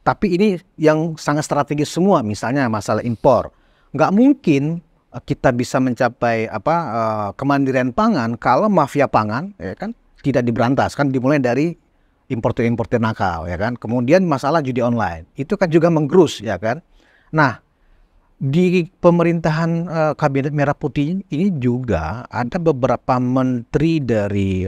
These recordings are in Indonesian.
Tapi ini yang sangat strategis semua, misalnya masalah impor. Nggak mungkin kita bisa mencapai kemandirian pangan kalau mafia pangan, ya kan, tidak diberantas. Kan dimulai dari importer-importer nakal, ya kan. Kemudian masalah judi online, itu kan juga menggerus, ya kan. Nah, di pemerintahan Kabinet Merah Putih ini juga ada beberapa menteri dari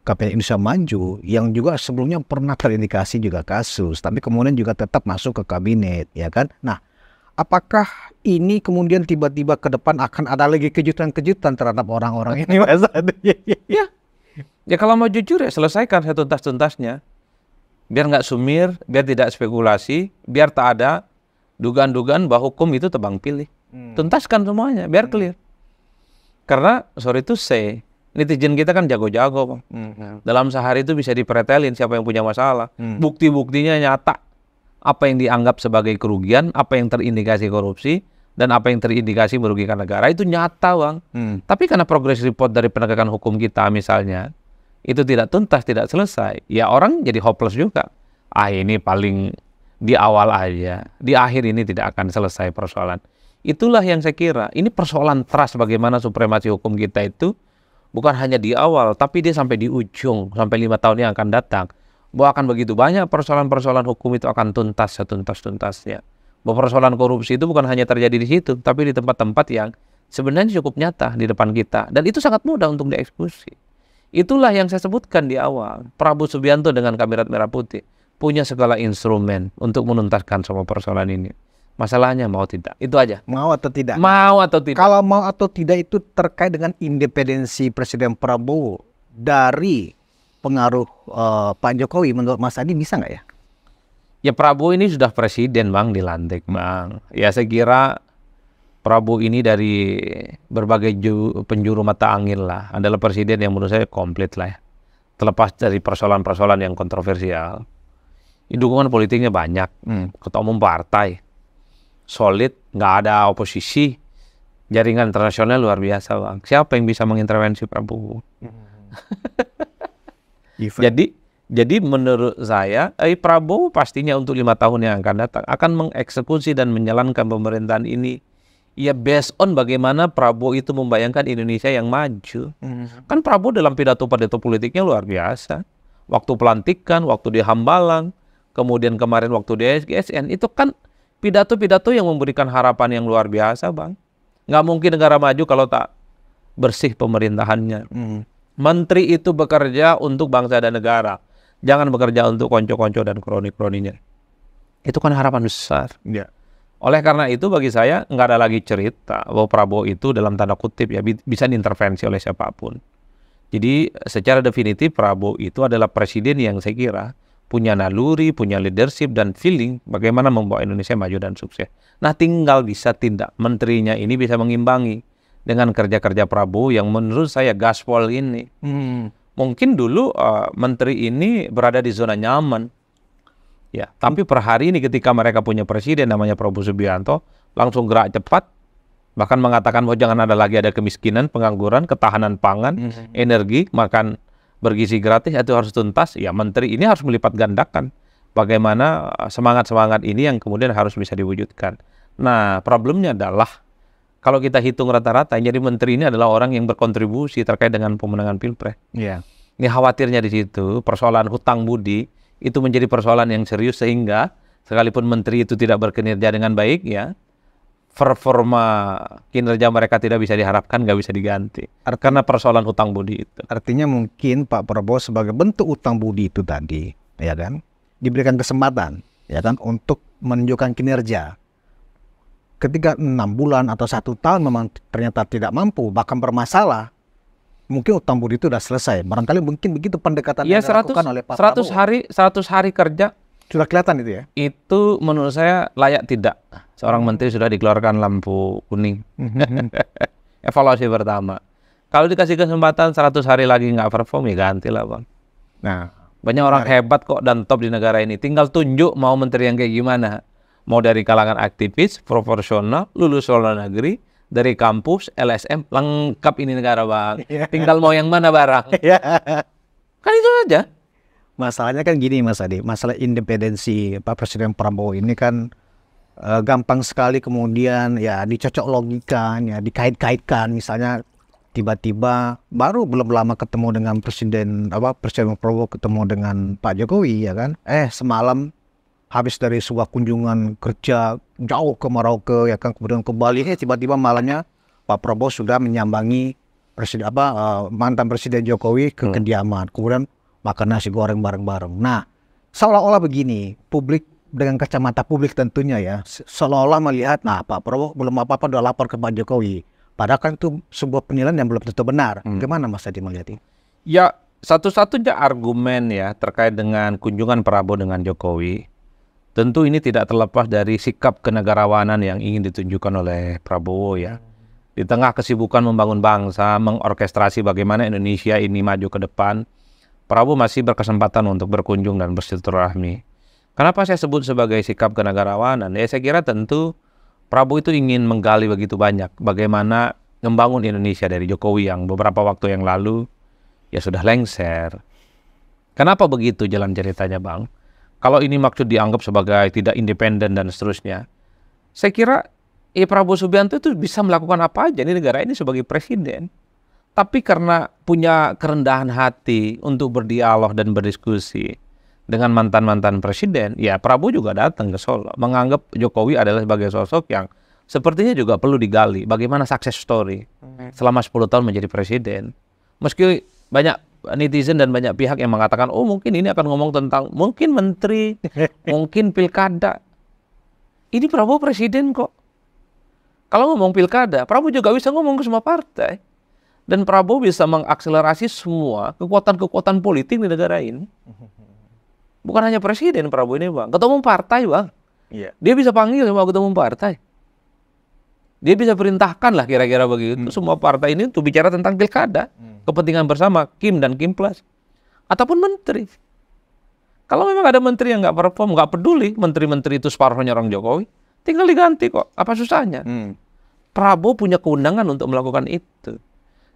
Kabinet Indonesia Maju yang juga sebelumnya pernah terindikasi juga kasus, tapi kemudian juga tetap masuk ke kabinet, ya kan. Nah, apakah ini kemudian tiba-tiba ke depan akan ada lagi kejutan-kejutan terhadap orang-orang ini, Mas Adi? Ya kalau mau jujur ya selesaikan setuntas-tuntasnya. Biar nggak sumir, biar tidak spekulasi, biar tak ada dugaan-dugaan bahwa hukum itu tebang pilih. Tuntaskan semuanya, biar clear. Karena, sorry to say, netizen kita kan jago-jago, Bang. Dalam sehari itu bisa dipretelin siapa yang punya masalah. Bukti-buktinya nyata. Apa yang dianggap sebagai kerugian, apa yang terindikasi korupsi, dan apa yang terindikasi merugikan negara, itu nyata, Bang. Tapi karena progress report dari penegakan hukum kita misalnya, itu tidak tuntas, tidak selesai, ya orang jadi hopeless juga. Ini paling di awal aja, di akhir ini tidak akan selesai persoalan. Itulah yang saya kira, ini persoalan trust bagaimana supremasi hukum kita itu bukan hanya di awal, tapi dia sampai di ujung, sampai 5 tahun yang akan datang. Bahwa akan begitu banyak persoalan-persoalan hukum itu akan tuntas setuntas-tuntasnya. Bahwa persoalan korupsi itu bukan hanya terjadi di situ, tapi di tempat-tempat yang sebenarnya cukup nyata di depan kita. Dan itu sangat mudah untuk dieksekusi. Itulah yang saya sebutkan di awal. Prabowo Subianto dengan Kabinet Merah Putih punya segala instrumen untuk menuntaskan semua persoalan ini. Masalahnya mau tidak. Itu aja. Mau atau tidak? Mau atau tidak. Kalau mau atau tidak itu terkait dengan independensi Presiden Prabowo dari pengaruh Pak Jokowi. Menurut Mas Adi bisa nggak ya? Ya Prabowo ini sudah presiden, Bang, dilantik, Bang. Ya saya kira Prabowo ini dari berbagai penjuru mata angin lah. Adalah presiden yang menurut saya komplit lah ya. Terlepas dari persoalan-persoalan yang kontroversial. Dukungan politiknya banyak, ketua umum partai, solid, nggak ada oposisi, jaringan internasional luar biasa, Bang. Siapa yang bisa mengintervensi Prabowo? Jadi menurut saya, Prabowo pastinya untuk 5 tahun yang akan datang akan mengeksekusi dan menjalankan pemerintahan ini. Ya based on bagaimana Prabowo itu membayangkan Indonesia yang maju. Kan Prabowo dalam pidato-pidato politiknya luar biasa. Waktu pelantikan, waktu di Hambalang, kemudian kemarin waktu di SGSN, itu kan pidato-pidato yang memberikan harapan yang luar biasa, Bang. Nggak mungkin negara maju kalau tak bersih pemerintahannya. Menteri itu bekerja untuk bangsa dan negara. Jangan bekerja untuk konco-konco dan kroni-kroninya. Itu kan harapan besar. Ya. Oleh karena itu bagi saya nggak ada lagi cerita bahwa Prabowo itu dalam tanda kutip ya bisa diintervensi oleh siapapun. Jadi secara definitif Prabowo itu adalah presiden yang saya kira punya naluri, punya leadership dan feeling bagaimana membawa Indonesia maju dan sukses. Nah tinggal bisa tindak menterinya ini bisa mengimbangi dengan kerja-kerja Prabowo yang menurut saya gaspol ini. Mungkin dulu menteri ini berada di zona nyaman. Ya, tapi per hari ini ketika mereka punya presiden namanya Prabowo Subianto, langsung gerak cepat, bahkan mengatakan bahwa jangan ada lagi ada kemiskinan, pengangguran, ketahanan pangan, energi, makan bergizi gratis itu harus tuntas. Ya menteri ini harus melipat gandakan bagaimana semangat-semangat ini yang kemudian harus bisa diwujudkan. Nah problemnya adalah kalau kita hitung rata-rata jadi menteri ini adalah orang yang berkontribusi terkait dengan pemenangan Pilpres. Ini khawatirnya di situ persoalan hutang budi itu menjadi persoalan yang serius sehingga sekalipun menteri itu tidak berkinerja dengan baik ya performa kinerja mereka tidak bisa diharapkan, nggak bisa diganti. Karena persoalan hutang budi itu. Artinya mungkin Pak Prabowo sebagai bentuk hutang budi itu tadi, ya kan, diberikan kesempatan, ya kan, untuk menunjukkan kinerja. Ketika 6 bulan atau 1 tahun memang ternyata tidak mampu, bahkan bermasalah, mungkin hutang budi itu sudah selesai. Barangkali mungkin begitu pendekatan ya, yang dilakukan oleh Pak Prabowo. 100 hari kerja. Sudah kelihatan itu ya? Itu menurut saya layak tidak. Seorang menteri sudah dikeluarkan lampu kuning. Evaluasi pertama. Kalau dikasih kesempatan 100 hari lagi nggak perform, ya gantilah, Bang. Nah, banyak orang hebat kok dan top di negara ini. Tinggal tunjuk mau menteri yang kayak gimana. Mau dari kalangan aktivis, proporsional, lulus luar negeri, dari kampus, LSM, lengkap ini negara, Bang. Tinggal mau yang mana barang. Kan itu aja. Masalahnya kan gini Mas Adi, masalah independensi Pak Presiden Prabowo ini kan gampang sekali kemudian ya dicocok logika, ya dikait-kaitkan. Misalnya tiba-tiba baru belum lama ketemu dengan Presiden Prabowo ketemu dengan Pak Jokowi ya kan, semalam habis dari sebuah kunjungan kerja jauh ke Merauke ya kan, kemudian kembali tiba-tiba malamnya Pak Prabowo sudah menyambangi mantan Presiden Jokowi ke kediaman, kemudian makan nasi goreng bareng-bareng. Nah, seolah-olah begini, publik dengan kacamata publik tentunya ya, seolah-olah melihat, nah Pak Prabowo belum apa-apa udah lapor ke Pak Jokowi. Padahal kan itu sebuah penilaian yang belum tentu benar. Gimana Mas Adi melihat ini? Ya, satu-satunya argumen ya terkait dengan kunjungan Prabowo dengan Jokowi, tentu ini tidak terlepas dari sikap kenegarawanan yang ingin ditunjukkan oleh Prabowo ya. Di tengah kesibukan membangun bangsa, mengorkestrasi bagaimana Indonesia ini maju ke depan, Prabowo masih berkesempatan untuk berkunjung dan bersilaturahmi. Kenapa saya sebut sebagai sikap kenegarawanan? Ya saya kira tentu Prabowo itu ingin menggali begitu banyak bagaimana membangun Indonesia dari Jokowi yang beberapa waktu yang lalu ya sudah lengser. Kenapa begitu jalan ceritanya Bang? Kalau ini maksud dianggap sebagai tidak independen dan seterusnya, saya kira Prabowo Subianto itu bisa melakukan apa aja di negara ini sebagai presiden. Tapi karena punya kerendahan hati untuk berdialog dan berdiskusi dengan mantan-mantan presiden, ya Prabowo juga datang ke Solo, menganggap Jokowi adalah sebagai sosok yang sepertinya juga perlu digali bagaimana success story selama 10 tahun menjadi presiden. Meski banyak netizen dan banyak pihak yang mengatakan, oh mungkin ini akan ngomong tentang mungkin menteri, mungkin pilkada. Ini Prabowo presiden kok. Kalau ngomong pilkada, Prabowo juga bisa ngomong ke semua partai. Dan Prabowo bisa mengakselerasi semua kekuatan-kekuatan politik di negara ini. Bukan hanya presiden Prabowo ini Bang, ketua umum partai Bang. Iya. Dia bisa panggil semua ketua umum partai. Dia bisa perintahkan lah kira-kira begitu. Semua partai ini untuk bicara tentang pilkada. Kepentingan bersama, Kim dan Kim Plus. Ataupun menteri. Kalau memang ada menteri yang nggak perform, nggak peduli, menteri-menteri itu separuhnya orang Jokowi, tinggal diganti kok. Apa susahnya? Prabowo punya kewenangan untuk melakukan itu.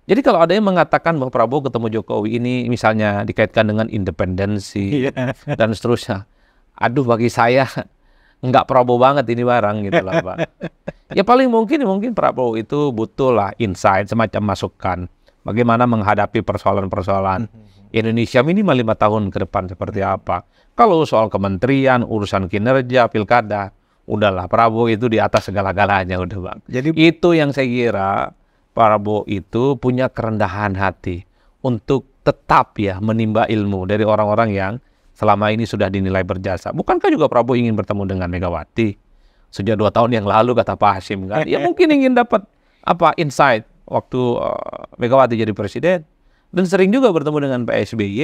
Jadi kalau ada yang mengatakan bahwa Prabowo ketemu Jokowi ini misalnya dikaitkan dengan independensi dan seterusnya. Aduh bagi saya nggak Prabowo banget ini barang gitu lah Pak. Ya paling mungkin Prabowo itu butuh lah insight, semacam masukan. Bagaimana menghadapi persoalan-persoalan Indonesia minimal 5 tahun ke depan seperti apa. Kalau soal kementerian, urusan kinerja, pilkada, udahlah Prabowo itu di atas segala-galanya udah Bang. Jadi itu yang saya kira Prabowo itu punya kerendahan hati untuk tetap ya menimba ilmu dari orang-orang yang selama ini sudah dinilai berjasa. Bukankah juga Prabowo ingin bertemu dengan Megawati sejak 2 tahun yang lalu kata Pak Hasyim kan? Ya mungkin ingin dapat insight waktu Megawati jadi presiden dan sering juga bertemu dengan Pak SBY.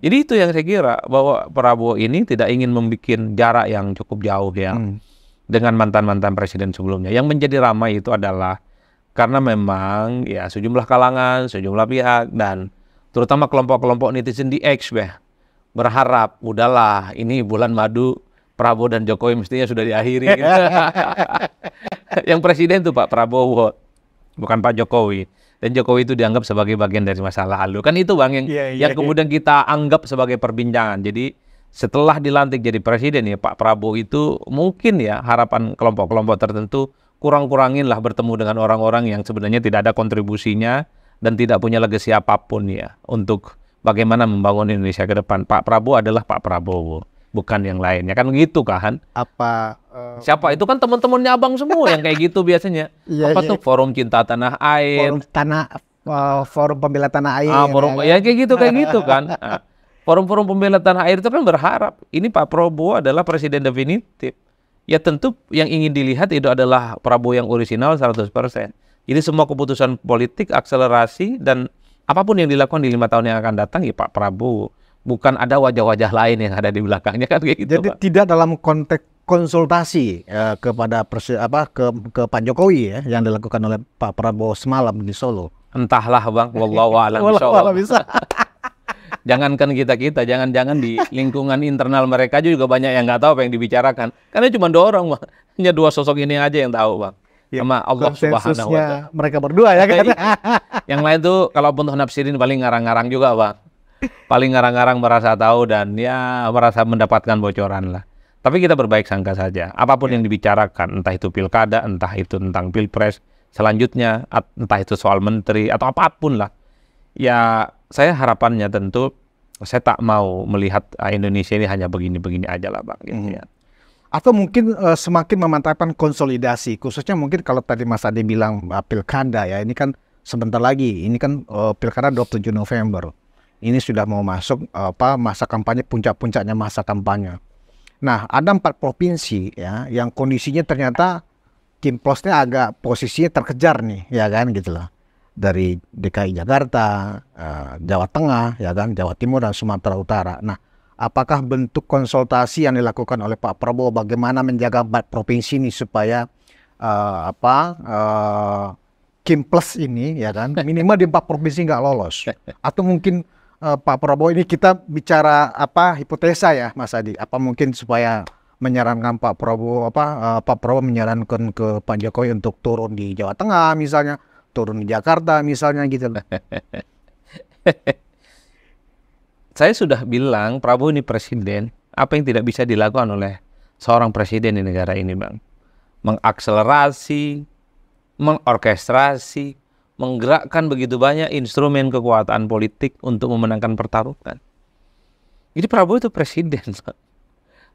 Jadi itu yang saya kira bahwa Prabowo ini tidak ingin membuat jarak yang cukup jauh ya dengan mantan-mantan presiden sebelumnya. Yang menjadi ramai itu adalah karena memang ya sejumlah kalangan, sejumlah pihak dan terutama kelompok-kelompok netizen di X berharap udahlah ini bulan madu Prabowo dan Jokowi mestinya sudah diakhiri. Yang presiden tuh Pak Prabowo, bukan Pak Jokowi. Dan Jokowi itu dianggap sebagai bagian dari masa lalu. Kan itu Bang yang kemudian kita anggap sebagai perbincangan. Jadi setelah dilantik jadi presiden ya Pak Prabowo itu mungkin ya harapan kelompok-kelompok tertentu kurang-kurangin lah bertemu dengan orang-orang yang sebenarnya tidak ada kontribusinya dan tidak punya legasi apapun ya untuk bagaimana membangun Indonesia ke depan. Pak Prabowo adalah Pak Prabowo, bukan yang lainnya. Kan gitu kan? Siapa itu kan teman-temannya Abang semua yang kayak gitu biasanya. Tuh Forum Cinta Tanah Air, Forum Pembela Tanah Air. Ya kayak gitu kan. Forum-forum pembela tanah air itu kan berharap ini Pak Prabowo adalah presiden definitif. Ya tentu yang ingin dilihat itu adalah Prabowo yang orisinal 100%. Jadi semua keputusan politik, akselerasi, dan apapun yang dilakukan di 5 tahun yang akan datang ya Pak Prabowo. Bukan ada wajah-wajah lain yang ada di belakangnya kan kayak gitu. Jadi Pak. Tidak dalam konteks konsultasi kepada ke Pak Jokowi ya yang dilakukan oleh Pak Prabowo semalam di Solo. Entahlah Bang, wallahu a'lam bishawab. Jangankan kita, jangan-jangan di lingkungan internal mereka juga banyak yang nggak tahu apa yang dibicarakan. Karena cuma 2 orang, Bang. Hanya 2 sosok ini aja yang tahu, Bang. Ya, sama Allah Subhanahu wa Ta'ala. Mereka berdua ya kan. Yang lain tuh kalau pun nafsirin paling ngarang-ngarang juga, Bang. paling ngarang-ngarang merasa tahu dan ya merasa mendapatkan bocoran lah. Tapi kita berbaik sangka saja. Apapun yang dibicarakan, entah itu pilkada, entah itu tentang pilpres, selanjutnya entah itu soal menteri atau apapun lah. Ya saya harapannya tentu saya tak mau melihat Indonesia ini hanya begini-begini aja lah Bang. Gitu ya. Atau mungkin semakin memantapkan konsolidasi, khususnya mungkin kalau tadi Mas Ade bilang pilkada ya, ini kan sebentar lagi, ini kan pilkada 27 November. Ini sudah mau masuk masa kampanye, puncak-puncaknya masa kampanye. Nah, ada 4 provinsi ya yang kondisinya ternyata kimplosnya agak posisinya terkejar nih, ya kan gitu loh. Dari DKI Jakarta, Jawa Tengah, ya kan, Jawa Timur dan Sumatera Utara. Nah, apakah bentuk konsultasi yang dilakukan oleh Pak Prabowo bagaimana menjaga 4 provinsi ini supaya kimples ini, ya kan, minimal di 4 provinsi nggak lolos? Atau mungkin Pak Prabowo ini kita bicara hipotesa ya Mas Adi, apa mungkin supaya menyarankan Pak Prabowo Pak Prabowo menyarankan ke Pak Jokowi untuk turun di Jawa Tengah misalnya, turun di Jakarta misalnya gitu. Saya sudah bilang Prabowo ini presiden, apa yang tidak bisa dilakukan oleh seorang presiden di negara ini Bang? Mengakselerasi, mengorkestrasi, menggerakkan begitu banyak instrumen kekuatan politik untuk memenangkan pertarungan. Jadi Prabowo itu presiden.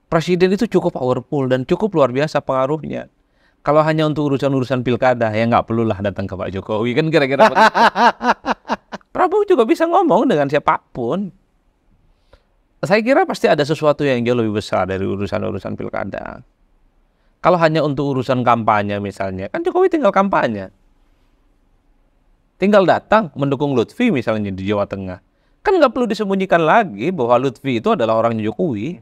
Presiden itu cukup powerful dan cukup luar biasa pengaruhnya. Kalau hanya untuk urusan-urusan pilkada, ya nggak perlulah datang ke Pak Jokowi. Kan kira-kira begitu. Prabowo juga bisa ngomong dengan siapapun. Saya kira pasti ada sesuatu yang jauh lebih besar dari urusan-urusan pilkada. Kalau hanya untuk urusan kampanye misalnya, kan Jokowi tinggal kampanye. Tinggal datang mendukung Lutfi misalnya di Jawa Tengah. Kan nggak perlu disembunyikan lagi bahwa Lutfi itu adalah orangnya Jokowi.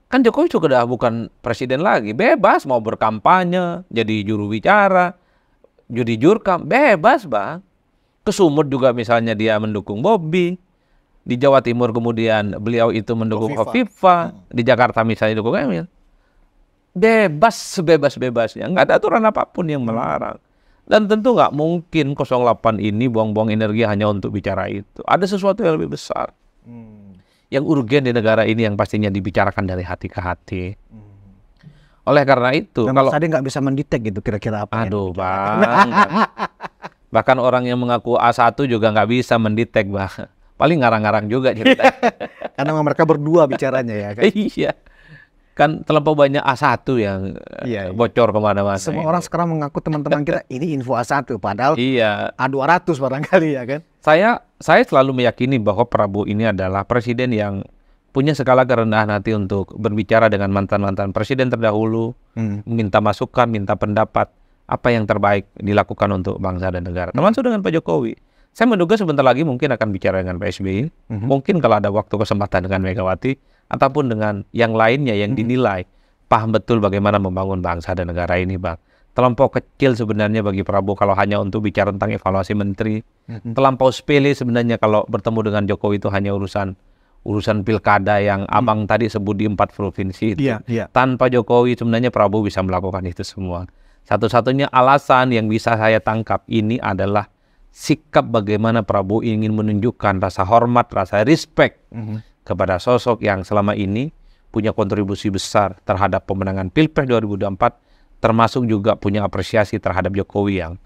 Kan Jokowi juga udah bukan presiden lagi. Bebas mau berkampanye, jadi juru bicara, jadi jurkam. Bebas Bang. Ke Sumut juga misalnya dia mendukung Bobi. Di Jawa Timur kemudian beliau itu mendukung Khofifah. Di Jakarta misalnya dukung Emil. Bebas sebebas-bebasnya. Nggak ada aturan apapun yang melarang. Dan tentu nggak mungkin 08 ini buang-buang energi hanya untuk bicara itu. Ada sesuatu yang lebih besar. Yang urgen di negara ini yang pastinya dibicarakan dari hati ke hati. Oleh karena itu, dan kalau tadi nggak bisa mendetek gitu kira-kira apa. Aduh Bang. Bahkan orang yang mengaku A1 juga nggak bisa mendetek Bang. Paling ngarang-ngarang juga ceritanya. Karena mereka berdua bicaranya ya kan. Iya. Kan terlampau banyak A1 yang bocor kemana-mana. Semua orang sekarang mengaku teman-teman kita ini info A1, padahal iya. A200 barangkali ya kan. Saya selalu meyakini bahwa Prabowo ini adalah presiden yang punya skala kerendahan hati untuk berbicara dengan mantan-mantan presiden terdahulu, minta masukan, minta pendapat, apa yang terbaik dilakukan untuk bangsa dan negara. Termasuk dengan Pak Jokowi. Saya menduga sebentar lagi mungkin akan bicara dengan Pak SBY, mungkin kalau ada waktu kesempatan dengan Megawati, ataupun dengan yang lainnya yang dinilai paham betul bagaimana membangun bangsa dan negara ini Bang. Terlampau kecil sebenarnya bagi Prabowo kalau hanya untuk bicara tentang evaluasi menteri. Terlampau sepele sebenarnya kalau bertemu dengan Jokowi itu hanya urusan pilkada yang Abang tadi sebut di 4 provinsi itu. Tanpa Jokowi sebenarnya Prabowo bisa melakukan itu semua. Satu-satunya alasan yang bisa saya tangkap ini adalah sikap bagaimana Prabowo ingin menunjukkan rasa hormat, rasa respect kepada sosok yang selama ini punya kontribusi besar terhadap pemenangan Pilpres 2024, termasuk juga punya apresiasi terhadap Jokowi yang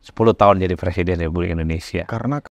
10 tahun jadi Presiden Republik Indonesia. Karena